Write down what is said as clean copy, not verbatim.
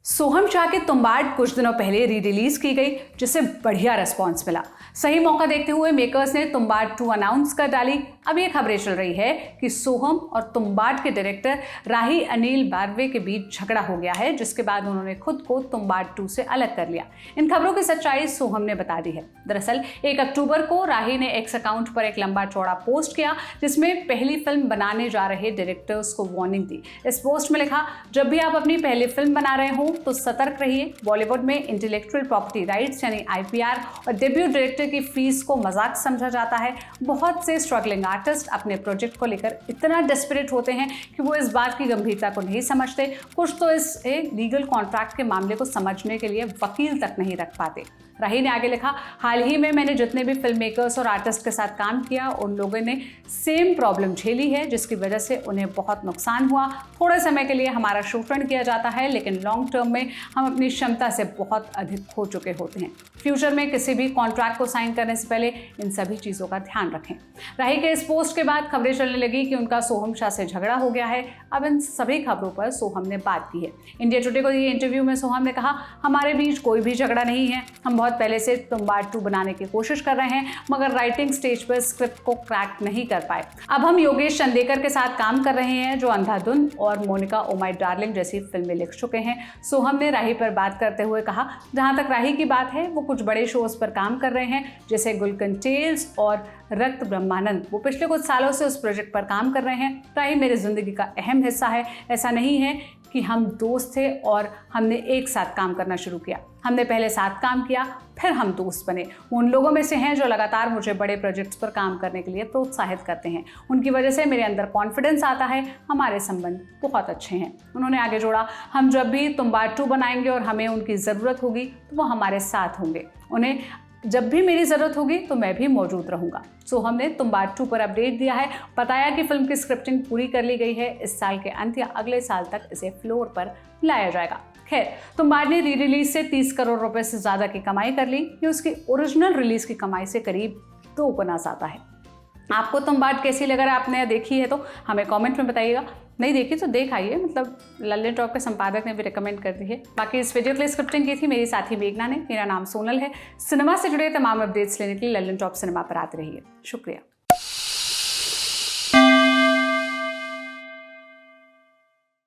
सोहम शाह की तुम्बाड कुछ दिनों पहले री रिलीज की गई, जिसे बढ़िया रिस्पॉन्स मिला। सही मौका देखते हुए मेकर्स ने तुम्बाड 2 अनाउंस कर डाली। अब ये खबरें चल रही है कि सोहम और तुम्बाड के डायरेक्टर राही अनिल बारवे के बीच झगड़ा हो गया है, जिसके बाद उन्होंने खुद को तुम्बाड 2 से अलग कर लिया। इन खबरों की सच्चाई सोहम ने बता दी है। दरअसल 1 अक्टूबर को राही ने एक्स अकाउंट पर एक लंबा चौड़ा पोस्ट किया, जिसमें पहली फिल्म बनाने जा रहे डायरेक्टर्स को वार्निंग दी। इस पोस्ट में लिखा, जब भी आप अपनी पहली फिल्म बना रहे हो तो सतर्क रहिए। बॉलीवुड में इंटेलेक्चुअल प्रॉपर्टी राइट्स यानी IPR और डेब्यू डायरेक्टर की फीस को मजाक समझा जाता है। बहुत से स्ट्रगलिंग आर्टिस्ट अपने प्रोजेक्ट को लेकर इतना डेस्परेट होते हैं कि वो इस बात की गंभीरता को नहीं समझते। कुछ तो इस लीगल कॉन्ट्रैक्ट के मामले को समझने के लिए वकील तक नहीं रख पाते। राही ने आगे लिखा, हाल ही में मैंने जितने भी फिल्म मेकर्स और आर्टिस्ट के साथ काम किया, उन लोगों ने सेम प्रॉब्लम झेली है, जिसकी वजह से उन्हें बहुत नुकसान हुआ। थोड़े समय के लिए हमारा शोषण किया जाता है, लेकिन लॉन्ग टर्म में हम अपनी क्षमता से बहुत अधिक खो चुके होते हैं। फ्यूचर में किसी भी कॉन्ट्रैक्ट को साइन करने से पहले इन सभी चीज़ों का ध्यान रखें। राही के इस पोस्ट के बाद खबरें चलने लगी कि उनका सोहम शाह से झगड़ा हो गया है। अब इन सभी खबरों पर सोहम ने बात की है। इंडिया टुडे को दिए इंटरव्यू में सोहम ने कहा, हमारे बीच कोई भी झगड़ा नहीं है। हम बहुत पहले से तुम्बाड 2 बनाने की कोशिश कर रहे हैं, मगर राइटिंग स्टेज पर स्क्रिप्ट को क्रैक नहीं कर पाए। अब हम योगेश चंदेकर के साथ काम कर रहे हैं, जो अंधाधुन और मोनिका ओ माय डार्लिंग जैसी फिल्में लिख चुके हैं। सोहम ने राही पर बात करते हुए कहा, जहां तक राही की बात है, वो कुछ बड़े शोज पर काम कर रहे हैं, जैसे गुलकंद टेल्स और रक्त ब्रह्मानंद। वो पिछले कुछ सालों से उस प्रोजेक्ट पर काम कर रहे हैं। राही मेरी जिंदगी का अहम हिस्सा है। ऐसा नहीं है कि हम दोस्त थे और हमने एक साथ काम करना शुरू किया। हमने पहले साथ काम किया, फिर हम दोस्त बने। उन लोगों में से हैं जो लगातार मुझे बड़े प्रोजेक्ट्स पर काम करने के लिए प्रोत्साहित करते हैं। उनकी वजह से मेरे अंदर कॉन्फिडेंस आता है। हमारे संबंध बहुत अच्छे हैं। उन्होंने आगे जोड़ा, हम जब भी तुम्बाड 2 बनाएंगे और हमें उनकी ज़रूरत होगी तो वो हमारे साथ होंगे। उन्हें जब भी मेरी ज़रूरत होगी तो मैं भी मौजूद रहूंगा। सोहम ने तुम्बाड 2 पर अपडेट दिया है, बताया कि फिल्म की स्क्रिप्टिंग पूरी कर ली गई है। इस साल के अंत या अगले साल तक इसे फ्लोर पर लाया जाएगा। खैर, तुम्बाड ने री रिलीज से 30 करोड़ रुपए से ज़्यादा की कमाई कर ली। ये उसकी ओरिजिनल रिलीज की कमाई से करीब 2 गुना ज़्यादा है। आपको तुम्बाड कैसी लग रहा है? आपने देखी है तो हमें कमेंट में बताइएगा। नहीं देखी तो देख आइए, मतलब लल्लन टॉप के संपादक ने भी रिकमेंड कर दी है। बाकी इस वीडियो के लिए स्क्रिप्टिंग की थी मेरी साथी मेघना ने। मेरा नाम सोनल है। सिनेमा से जुड़े तमाम अपडेट्स लेने के लिए लल्लन टॉप सिनेमा पर आते रहिए। शुक्रिया।